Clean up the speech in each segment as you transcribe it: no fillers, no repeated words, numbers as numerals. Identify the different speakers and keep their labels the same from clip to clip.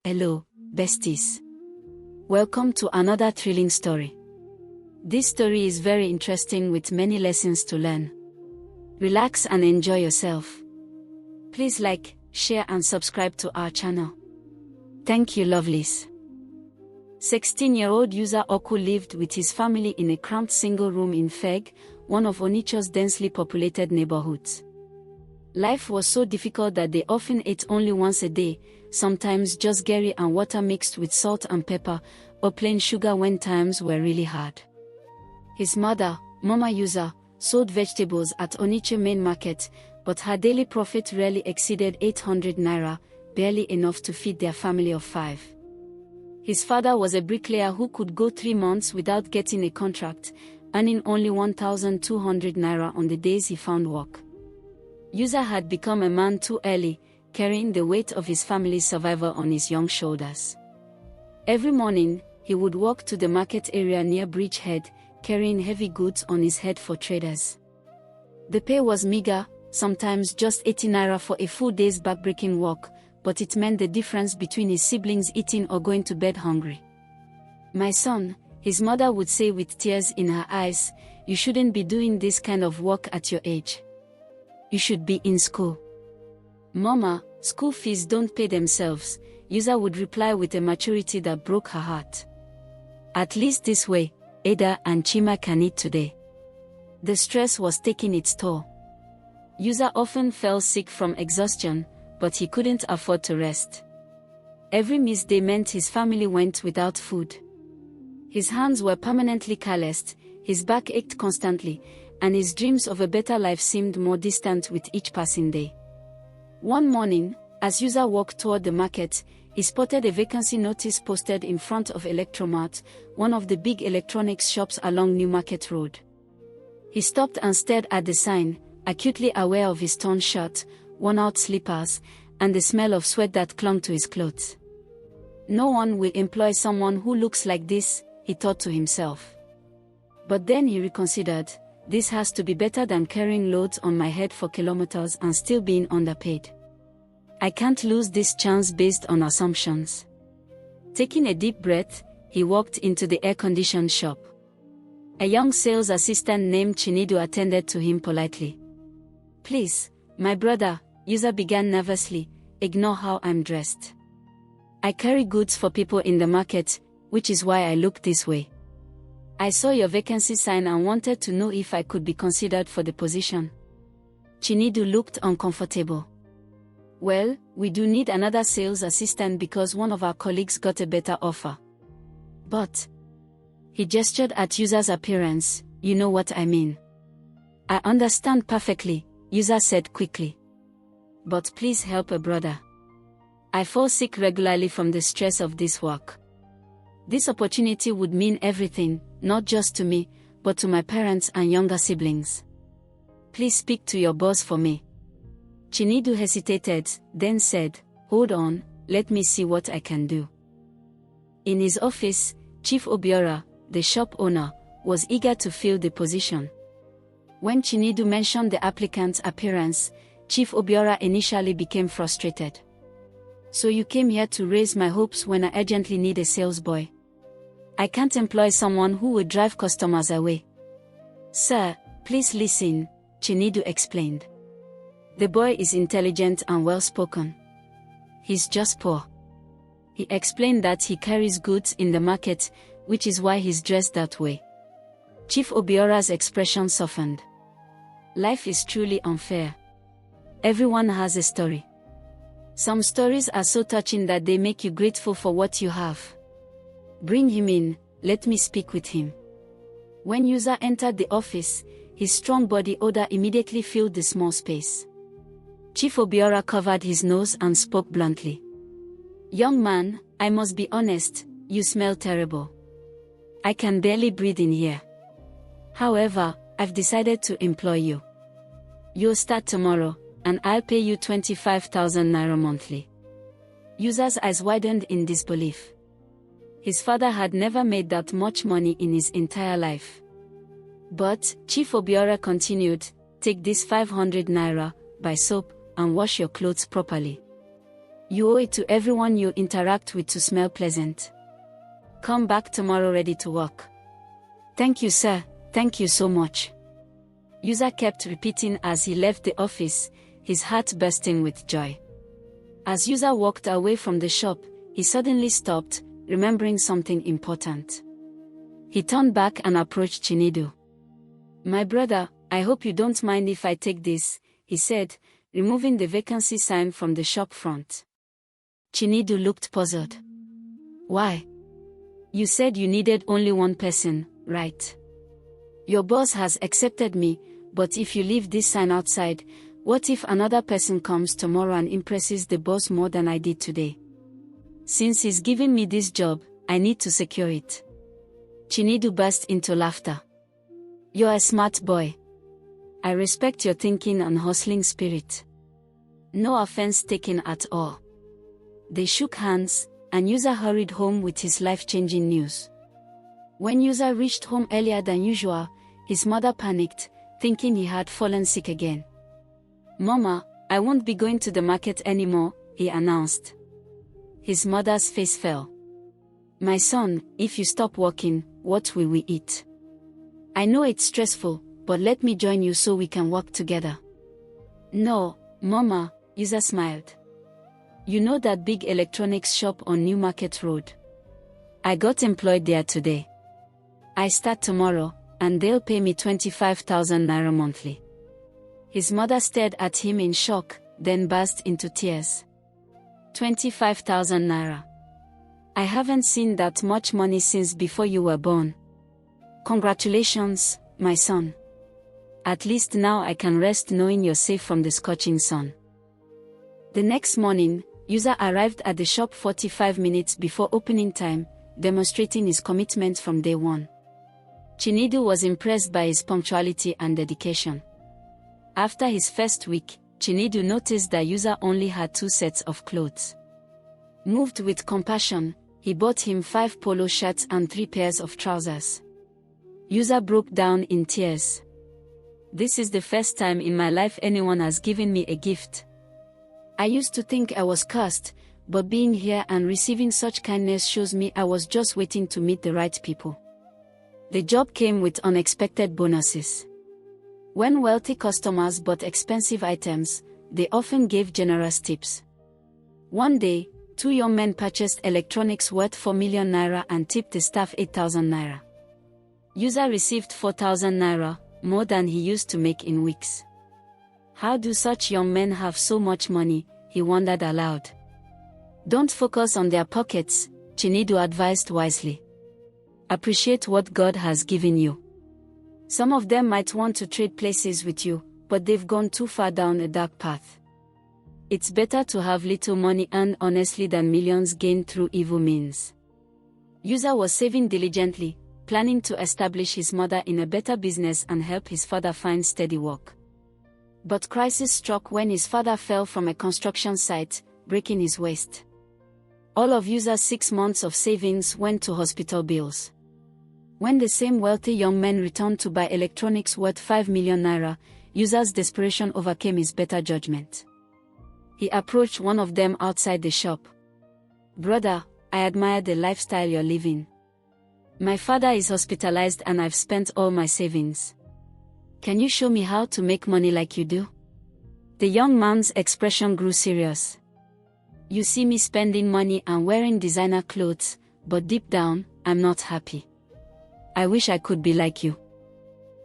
Speaker 1: Hello, besties. Welcome to another thrilling story. This story is very interesting with many lessons to learn. Relax and enjoy yourself. Please like, share and subscribe to our channel. Thank you, lovelies. 16-year-old user Oku lived with his family in a cramped single room in Feg, one of Onitsha's densely populated neighborhoods. Life was so difficult that they often ate only once a day, sometimes just gari and water mixed with salt and pepper, or plain sugar when times were really hard. His mother, Mama User, sold vegetables at Onitsha main market, but her daily profit rarely exceeded 800 naira, barely enough to feed their family of 5. His father was a bricklayer who could go 3 months without getting a contract, earning only 1,200 naira on the days he found work. User had become a man too early, carrying the weight of his family's survival on his young shoulders. Every morning, he would walk to the market area near Bridgehead, carrying heavy goods on his head for traders. The pay was meager, sometimes just 80 naira for a full day's backbreaking walk, but it meant the difference between his siblings eating or going to bed hungry. "My son," his mother would say with tears in her eyes, "you shouldn't be doing this kind of work at your age. You should be in school." "Mama, school fees don't pay themselves," User would reply with a maturity that broke her heart. "At least this way, Ada and Chima can eat today." The stress was taking its toll. User often fell sick from exhaustion, but he couldn't afford to rest. Every missed day meant his family went without food. His hands were permanently calloused, his back ached constantly, and his dreams of a better life seemed more distant with each passing day. One morning, as User walked toward the market, he spotted a vacancy notice posted in front of Electromart, one of the big electronics shops along New Market Road. He stopped and stared at the sign, acutely aware of his torn shirt, worn-out slippers, and the smell of sweat that clung to his clothes. "No one will employ someone who looks like this," he thought to himself. But then he reconsidered. "This has to be better than carrying loads on my head for kilometers and still being underpaid. I can't lose this chance based on assumptions." Taking a deep breath, he walked into the air-conditioned shop. A young sales assistant named Chinedu attended to him politely. "Please, my brother," User began nervously, "ignore how I'm dressed. I carry goods for people in the market, which is why I look this way. I saw your vacancy sign and wanted to know if I could be considered for the position." Chinedu looked uncomfortable. "Well, we do need another sales assistant because one of our colleagues got a better offer. But..." He gestured at User's appearance. "You know what I mean." "I understand perfectly," User said quickly. "But please help a brother. I fall sick regularly from the stress of this work. This opportunity would mean everything, not just to me, but to my parents and younger siblings. Please speak to your boss for me." Chinedu hesitated, then said, "Hold on, let me see what I can do." In his office, Chief Obiora, the shop owner, was eager to fill the position. When Chinedu mentioned the applicant's appearance, Chief Obiora initially became frustrated. "So you came here to raise my hopes when I urgently need a sales boy? I can't employ someone who would drive customers away." "Sir, please listen," Chinedu explained. "The boy is intelligent and well-spoken. He's just poor." He explained that he carries goods in the market, which is why he's dressed that way. Chief Obiora's expression softened. Life is truly unfair. Everyone has a story. Some stories are so touching that they make you grateful for what you have. Bring him in, let me speak with him." When User entered the office, his strong body odor immediately filled the small space. Chief Obiora covered his nose and spoke bluntly. "Young man, I must be honest, you smell terrible. I can barely breathe in here. However, I've decided to employ you. You'll start tomorrow, and I'll pay you 25,000 naira monthly." User's eyes widened in disbelief. His father had never made that much money in his entire life. But, Chief Obiora continued, "Take this 500 naira, buy soap, and wash your clothes properly. You owe it to everyone you interact with to smell pleasant. Come back tomorrow ready to work. Thank you, sir. Thank you so much. User kept repeating as he left the office, his heart bursting with joy. As User walked away from the shop, he suddenly stopped, remembering something important. He turned back and approached Chinedu. My brother, I hope you don't mind if I take this, he said, removing the vacancy sign from the shop front. Chinedu looked puzzled. Why? You said you needed only one person, right? Your boss has accepted me, but if you leave this sign outside, what if another person comes tomorrow and impresses the boss more than I did today? Since he's giving me this job, I need to secure it. Chinedu burst into laughter. You're a smart boy. I respect your thinking and hustling spirit. No offense taken at all. They shook hands, and User hurried home with his life-changing news. When User reached home earlier than usual, his mother panicked, thinking he had fallen sick again. Mama, I won't be going to the market anymore, he announced. His mother's face fell. My son, if you stop working, what will we eat? I know it's stressful, but let me join you so we can work together. No, Mama, User smiled. You know that big electronics shop on New Market Road? I got employed there today. I start tomorrow, and they'll pay me 25,000 naira monthly. His mother stared at him in shock, then burst into tears. 25,000 naira. I haven't seen that much money since before you were born. Congratulations, my son. At least now I can rest knowing you're safe from the scorching sun. The next morning, User arrived at the shop 45 minutes before opening time, demonstrating his commitment from day one. Chinedu was impressed by his punctuality and dedication. After his first week, Chinedu noticed that User only had 2 sets of clothes. Moved with compassion, he bought him 5 polo shirts and 3 pairs of trousers. User broke down in tears. This is the first time in my life anyone has given me a gift. I used to think I was cursed, but being here and receiving such kindness shows me I was just waiting to meet the right people. The job came with unexpected bonuses. When wealthy customers bought expensive items, they often gave generous tips. One day, 2 young men purchased electronics worth 4 million naira and tipped the staff 8,000 naira. User received 4,000 naira, more than he used to make in weeks. How do such young men have so much money, he wondered aloud. Don't focus on their pockets, Chinedu advised wisely. Appreciate what God has given you. Some of them might want to trade places with you, but they've gone too far down a dark path. It's better to have little money earned honestly than millions gained through evil means. User was saving diligently, planning to establish his mother in a better business and help his father find steady work. But crisis struck when his father fell from a construction site, breaking his waist. All of User's 6 months of savings went to hospital bills. When the same wealthy young men returned to buy electronics worth 5 million naira, User's desperation overcame his better judgment. He approached one of them outside the shop. Brother, I admire the lifestyle you're living. My father is hospitalized and I've spent all my savings. Can you show me how to make money like you do? The young man's expression grew serious. You see me spending money and wearing designer clothes, but deep down, I'm not happy. I wish I could be like you.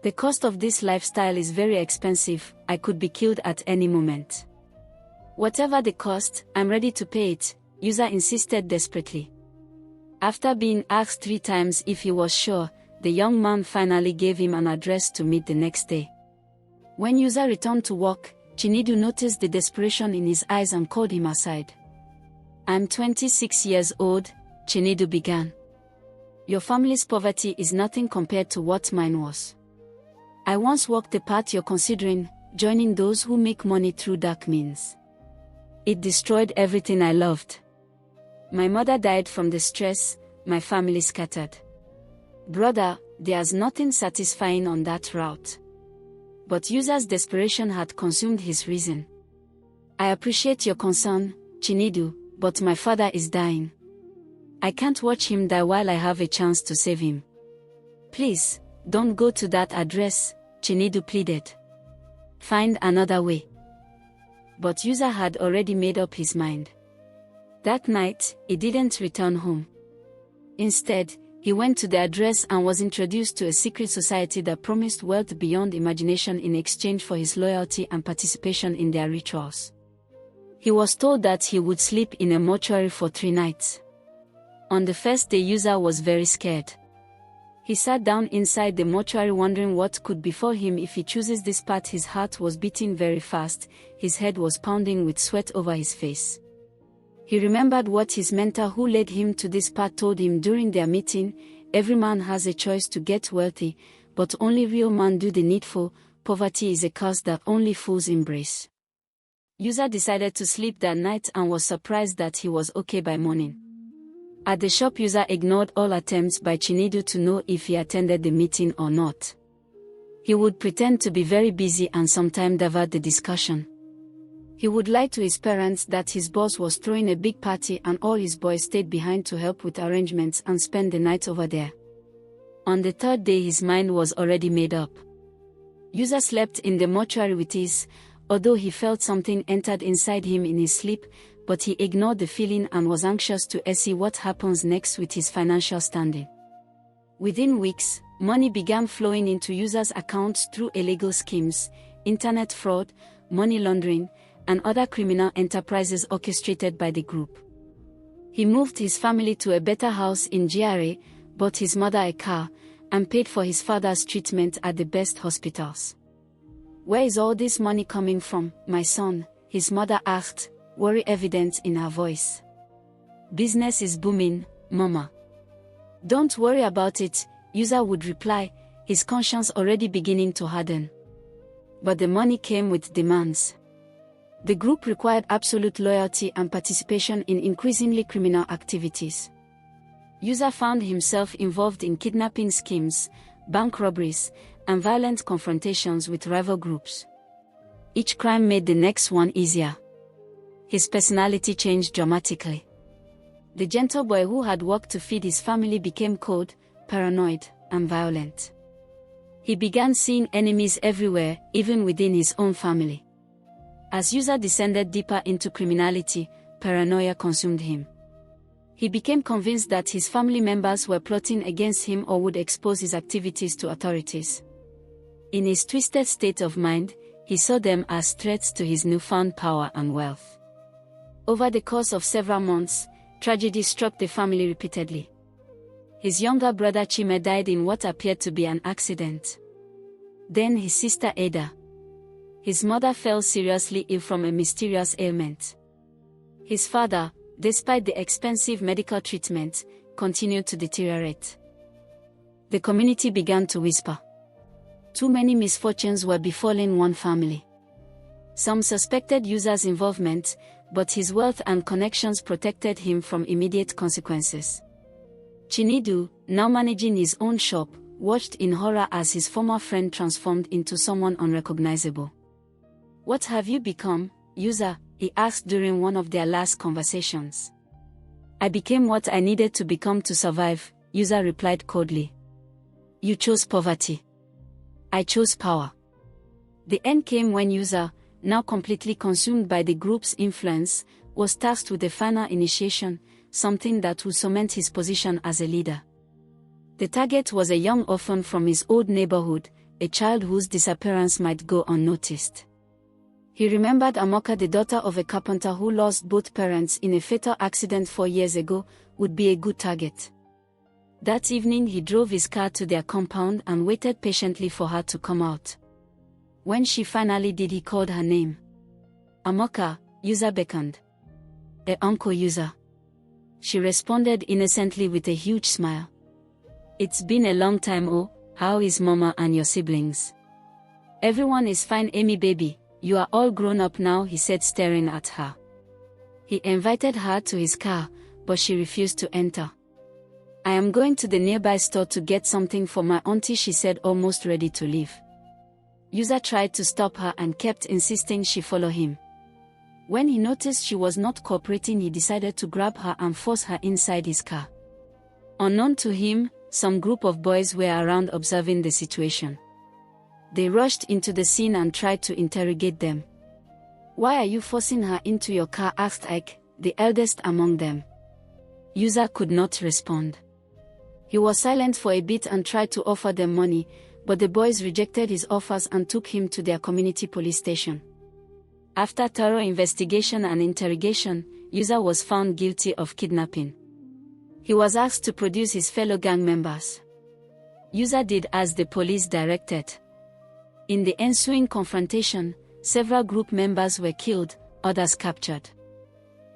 Speaker 1: The cost of this lifestyle is very expensive, I could be killed at any moment. Whatever the cost, I'm ready to pay it, User insisted desperately. After being asked 3 times if he was sure, the young man finally gave him an address to meet the next day. When User returned to work, Chinedu noticed the desperation in his eyes and called him aside. I'm 26 years old, Chinedu began. Your family's poverty is nothing compared to what mine was. I once walked the path you're considering, joining those who make money through dark means. It destroyed everything I loved. My mother died from the stress, my family scattered. Brother, there's nothing satisfying on that route. But User's desperation had consumed his reason. I appreciate your concern, Chinedu, but my father is dying. I can't watch him die while I have a chance to save him. Please, don't go to that address, Chinedu pleaded. Find another way. But User had already made up his mind. That night, he didn't return home. Instead, he went to the address and was introduced to a secret society that promised wealth beyond imagination in exchange for his loyalty and participation in their rituals. He was told that he would sleep in a mortuary for 3 nights. On the first day, User was very scared. He sat down inside the mortuary wondering what could befall him if he chooses this path. His heart was beating very fast, his head was pounding with sweat over his face. He remembered what his mentor who led him to this path told him during their meeting: every man has a choice to get wealthy, but only real men do the needful. Poverty is a curse that only fools embrace. User decided to sleep that night and was surprised that he was okay by morning. At the shop, User ignored all attempts by Chinedu to know if he attended the meeting or not. He would pretend to be very busy and sometimes divert the discussion. He would lie to his parents that his boss was throwing a big party and all his boys stayed behind to help with arrangements and spend the night over there. On the 3rd day, his mind was already made up. User slept in the mortuary with ease, although he felt something entered inside him in his sleep, but he ignored the feeling and was anxious to see what happens next with his financial standing. Within weeks, money began flowing into User's accounts through illegal schemes, internet fraud, money laundering, and other criminal enterprises orchestrated by the group. He moved his family to a better house in GRA, bought his mother a car, and paid for his father's treatment at the best hospitals. "Where is all this money coming from, my son?" his mother asked, worry evident in her voice. "Business is booming, Mama." "Don't worry about it," User would reply, his conscience already beginning to harden. But the money came with demands. The group required absolute loyalty and participation in increasingly criminal activities. User found himself involved in kidnapping schemes, bank robberies, and violent confrontations with rival groups. Each crime made the next one easier. His personality changed dramatically. The gentle boy who had worked to feed his family became cold, paranoid, and violent. He began seeing enemies everywhere, even within his own family. As User descended deeper into criminality, paranoia consumed him. He became convinced that his family members were plotting against him or would expose his activities to authorities. In his twisted state of mind, he saw them as threats to his newfound power and wealth. Over the course of several months, tragedy struck the family repeatedly. His younger brother Chime died in what appeared to be an accident. Then his sister Ada. His mother fell seriously ill from a mysterious ailment. His father, despite the expensive medical treatment, continued to deteriorate. The community began to whisper. Too many misfortunes were befalling one family. Some suspected User's involvement, but his wealth and connections protected him from immediate consequences. Chinedu, now managing his own shop, watched in horror as his former friend transformed into someone unrecognizable. "What have you become, User?" he asked during one of their last conversations. "I became what I needed to become to survive," User replied coldly. "You chose poverty. I chose power." The end came when User, now completely consumed by the group's influence, was tasked with the final initiation, something that would cement his position as a leader. The target was a young orphan from his old neighborhood, a child whose disappearance might go unnoticed. He remembered Amoka, the daughter of a carpenter who lost both parents in a fatal accident 4 years ago, would be a good target. That evening he drove his car to their compound and waited patiently for her to come out. When she finally did, he called her name. "Amoka," User beckoned. Uncle User." She responded innocently with a huge smile. "It's been a long time. Oh, how is Mama and your siblings?" "Everyone is fine, Amy baby. You are all grown up now," he said, staring at her. He invited her to his car, but she refused to enter. "I am going to the nearby store to get something for my auntie," she said, almost ready to leave. User tried to stop her and kept insisting she follow him. When he noticed she was not cooperating, he decided to grab her and force her inside his car. Unknown to him, some group of boys were around observing the situation. They rushed into the scene and tried to interrogate them. "Why are you forcing her into your car?" asked Ike, the eldest among them. User could not respond. He was silent for a bit and tried to offer them money, but the boys rejected his offers and took him to their community police station. After thorough investigation and interrogation, User was found guilty of kidnapping. He was asked to produce his fellow gang members. User did as the police directed. In the ensuing confrontation, several group members were killed, others captured.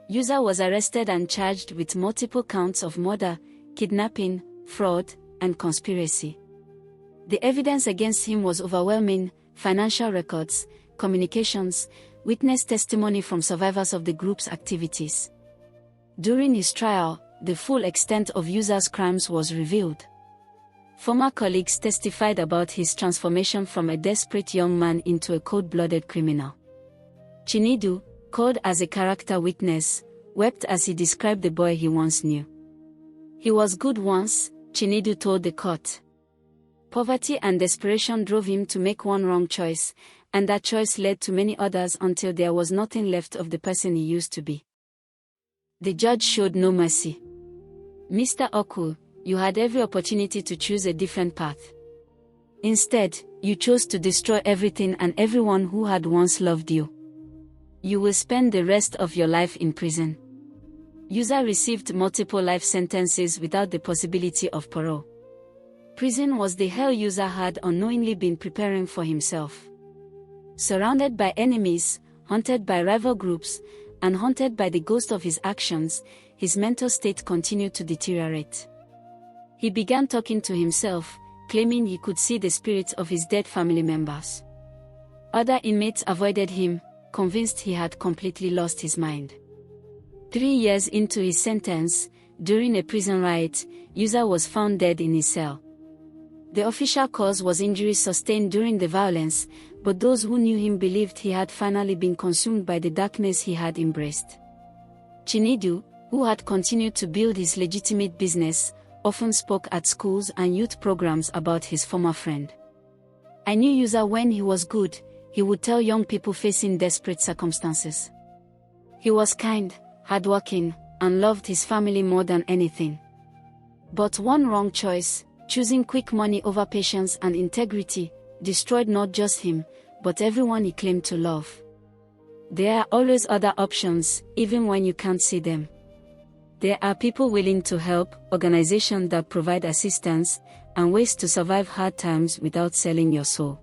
Speaker 1: User was arrested and charged with multiple counts of murder, kidnapping, fraud, and conspiracy. The evidence against him was overwhelming: financial records, communications, witness testimony from survivors of the group's activities. During his trial, the full extent of User's crimes was revealed. Former colleagues testified about his transformation from a desperate young man into a cold-blooded criminal. Chinedu, called as a character witness, wept as he described the boy he once knew. "He was good once," Chinedu told the court. Poverty and desperation drove him to make one wrong choice, and that choice led to many others until there was nothing left of the person he used to be. The judge showed no mercy. "Mr. Oku, you had every opportunity to choose a different path. Instead, you chose to destroy everything and everyone who had once loved you. You will spend the rest of your life in prison." User received multiple life sentences without the possibility of parole. Prison was the hell User had unknowingly been preparing for himself. Surrounded by enemies, haunted by rival groups, and haunted by the ghost of his actions, his mental state continued to deteriorate. He began talking to himself, claiming he could see the spirits of his dead family members. Other inmates avoided him, convinced he had completely lost his mind. 3 years into his sentence, during a prison riot, User was found dead in his cell. The official cause was injuries sustained during the violence, but those who knew him believed he had finally been consumed by the darkness he had embraced. Chinedu, who had continued to build his legitimate business, often spoke at schools and youth programs about his former friend. "I knew User when he was good," he would tell young people facing desperate circumstances. "He was kind, hardworking, and loved his family more than anything. But one wrong choice, choosing quick money over patience and integrity, destroyed not just him, but everyone he claimed to love. There are always other options, even when you can't see them. There are people willing to help, organizations that provide assistance, and ways to survive hard times without selling your soul."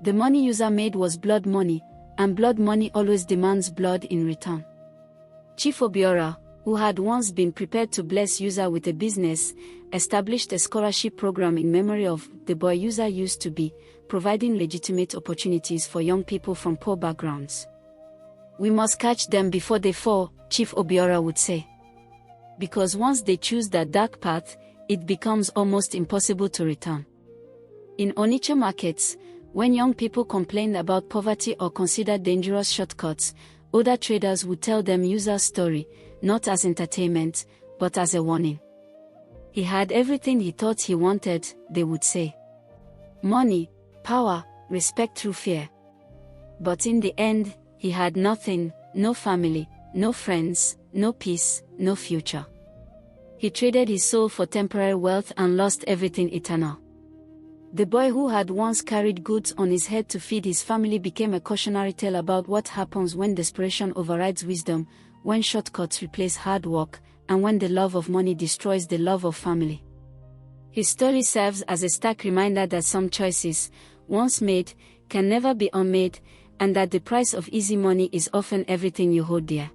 Speaker 1: The money User made was blood money, and blood money always demands blood in return. Chief Obiora, who had once been prepared to bless User with a business, established a scholarship program in memory of the boy User used to be, providing legitimate opportunities for young people from poor backgrounds. "We must catch them before they fall," Chief Obiora would say. Because once they choose that dark path, it becomes almost impossible to return. In Onitsha markets, when young people complained about poverty or considered dangerous shortcuts, older traders would tell them User's story, not as entertainment, but as a warning. He had everything he thought he wanted, they would say. Money, power, respect through fear. But in the end, he had nothing: no family, no friends, no peace, no future. He traded his soul for temporary wealth and lost everything eternal. The boy who had once carried goods on his head to feed his family became a cautionary tale about what happens when desperation overrides wisdom, when shortcuts replace hard work, and when the love of money destroys the love of family. His story serves as a stark reminder that some choices, once made, can never be unmade, and that the price of easy money is often everything you hold dear.